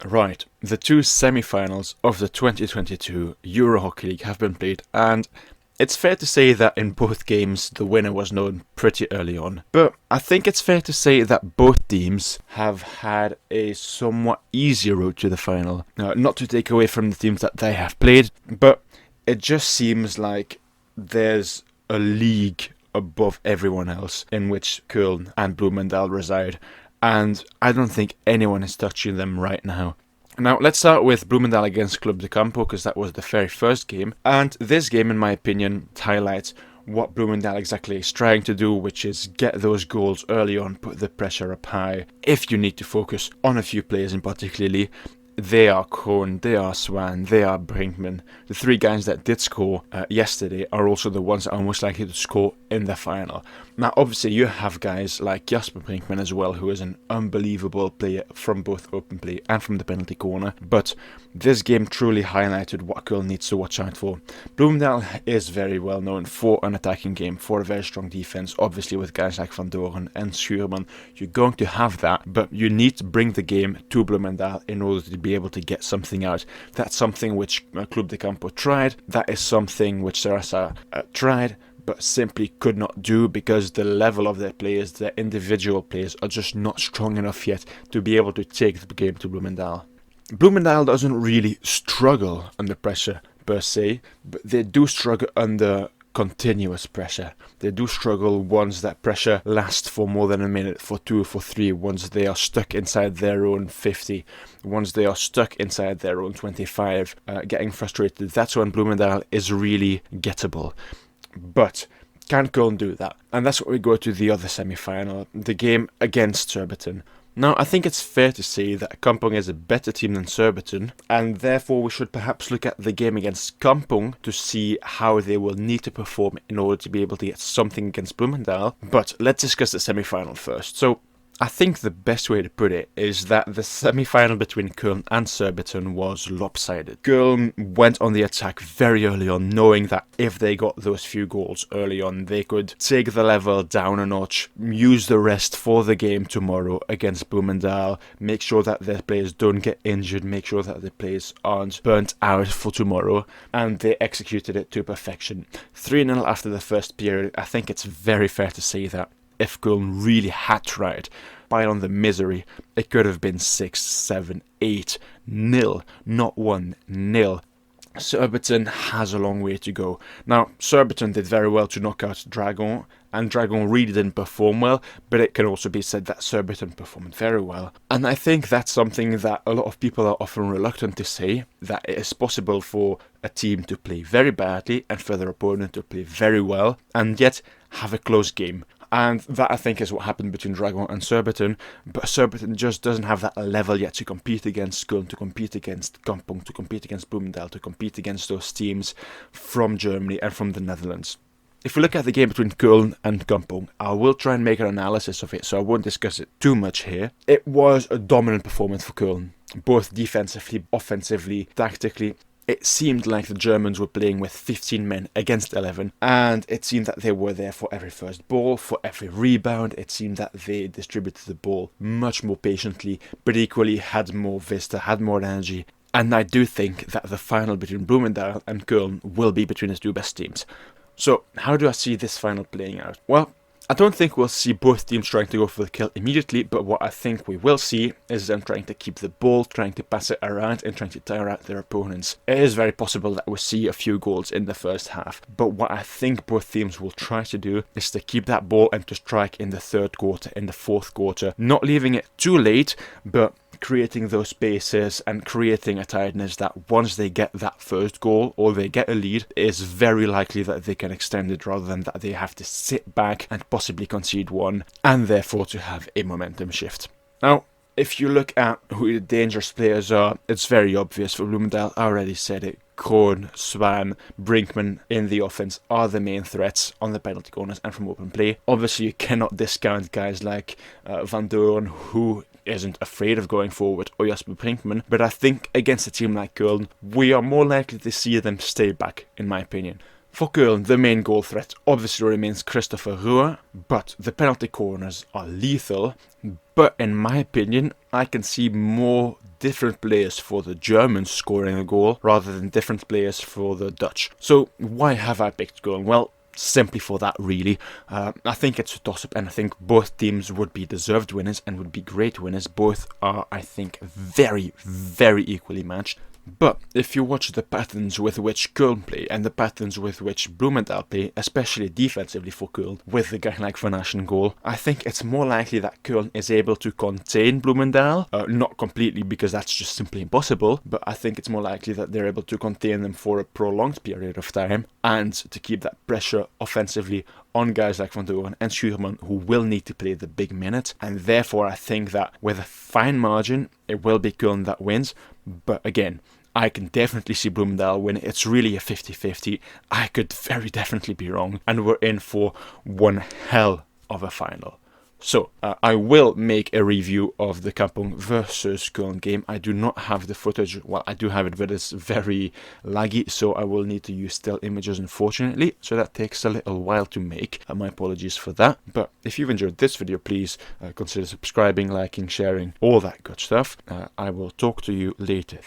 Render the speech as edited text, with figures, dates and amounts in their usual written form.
Right, the two semi-finals of the 2022 Euro Hockey League have been played, and it's fair to say that in both games the winner was known pretty early on. But I think it's fair to say that both teams have had a somewhat easier road to the final. Not to take away from the teams that they have played, but it just seems like there's a league above everyone else in which Köln and Bloemendaal reside. And I don't think anyone is touching them right now. Now, let's start with Bloomingdale against Club de Campo, because that was the very first game. And this game, in my opinion, highlights what Bloomingdale exactly is trying to do, which is get those goals early on, put the pressure up high. If you need to focus on a few players in particularly, they are Krohn, they are Swan, they are Brinkman. The three guys that did score yesterday are also the ones that are most likely to score in the final. Now, obviously, you have guys like Jasper Brinkman as well, who is an unbelievable player from both open play and from the penalty corner. But this game truly highlighted what Köln needs to watch out for. Bloomingdale is very well known for an attacking game, for a very strong defense. Obviously, with guys like Van Doren and Surbiton, you're going to have that, but you need to bring the game to Bloomingdale in order to be able to get something out. That's something which Club de Campo tried. That is something which Terrassa tried, but simply could not do because the level of their players, their individual players, are just not strong enough yet to be able to take the game to Bloomingdale. Bloomingdale doesn't really struggle under pressure per se, but they do struggle under continuous pressure. They do struggle once that pressure lasts for more than a minute, for 2, for 3, once they are stuck inside their own 50, once they are stuck inside their own 25, getting frustrated. That's when Bloomingdale is really gettable. But can Köln do that? And that's what we go to the other semi-final, the game against Surbiton. Now, I think it's fair to say that Kampong is a better team than Surbiton, and therefore we should perhaps look at the game against Kampong to see how they will need to perform in order to be able to get something against Bloomingdale. But let's discuss the semi-final first. So, I think the best way to put it is that the semi-final between Köln and Surbiton was lopsided. Köln went on the attack very early on, knowing that if they got those few goals early on, they could take the level down a notch, use the rest for the game tomorrow against Bloomingdale, make sure that their players don't get injured, make sure that the players aren't burnt out for tomorrow, and they executed it to perfection. 3-0 after the first period. I think it's very fair to say that if Köln really had tried, pile on the misery, it could have been 6, 7, 8, 0, not 1-0. Surbiton has a long way to go. Now, Surbiton did very well to knock out Dragon, and Dragon really didn't perform well, but it can also be said that Surbiton performed very well. And I think that's something that a lot of people are often reluctant to say, that it is possible for a team to play very badly and for their opponent to play very well, and yet have a close game. And that, I think, is what happened between Dragon and Surbiton. But Surbiton just doesn't have that level yet to compete against Köln, to compete against Kampong, to compete against Bloomingdale, to compete against those teams from Germany and from the Netherlands. If we look at the game between Köln and Kampong, I will try and make an analysis of it, so I won't discuss it too much here. It was a dominant performance for Köln, both defensively, offensively, tactically. It seemed like the Germans were playing with 15 men against 11, and it seemed that they were there for every first ball, for every rebound. It seemed that they distributed the ball much more patiently, but equally had more vista, had more energy. And I do think that the final between Bloomingdale and Köln will be between the two best teams. So, how do I see this final playing out? Well, I don't think we'll see both teams trying to go for the kill immediately, but what I think we will see is them trying to keep the ball, trying to pass it around, and trying to tire out their opponents. It is very possible that we'll see a few goals in the first half, but what I think both teams will try to do is to keep that ball and to strike in the third quarter, in the fourth quarter, not leaving it too late, but creating those spaces and creating a tiredness that once they get that first goal or they get a lead, it is very likely that they can extend it rather than that they have to sit back and possibly concede one and therefore to have a momentum shift. Now, if you look at who the dangerous players are, it's very obvious for Bloomingdale. I already said it. Krohn, Swan, Brinkman in the offense are the main threats on the penalty corners and from open play. Obviously, you cannot discount guys like Van Doren, who isn't afraid of going forward, or Jasper Brinkman, but I think against a team like Köln, we are more likely to see them stay back, in my opinion. For Köln, the main goal threat obviously remains Christopher Ruhr, but the penalty corners are lethal. But in my opinion, I can see more different players for the Germans scoring a goal rather than different players for the Dutch. So why have I picked Köln? Well, simply for that, really. I think it's a toss-up, and I think both teams would be deserved winners and would be great winners. Both are, I think, very, very equally matched. But if you watch the patterns with which Köln play and the patterns with which Bloemendaal play, especially defensively for Köln, with a guy like Van Aschen in goal, I think it's more likely that Köln is able to contain Bloemendaal. Not completely, because that's just simply impossible, but I think it's more likely that they're able to contain them for a prolonged period of time and to keep that pressure offensively on guys like Van Doorn and Schuurman, who will need to play the big minutes. And therefore, I think that with a fine margin, it will be Köln that wins. But again, I can definitely see Bloemendaal win. It's really a 50-50. I could very definitely be wrong. And we're in for one hell of a final. So, I will make a review of the Kampong versus Köln game. I do not have the footage. Well, I do have it, but it's very laggy, so I will need to use still images, unfortunately. So that takes a little while to make. My apologies for that. But if you've enjoyed this video, please consider subscribing, liking, sharing, all that good stuff. I will talk to you later.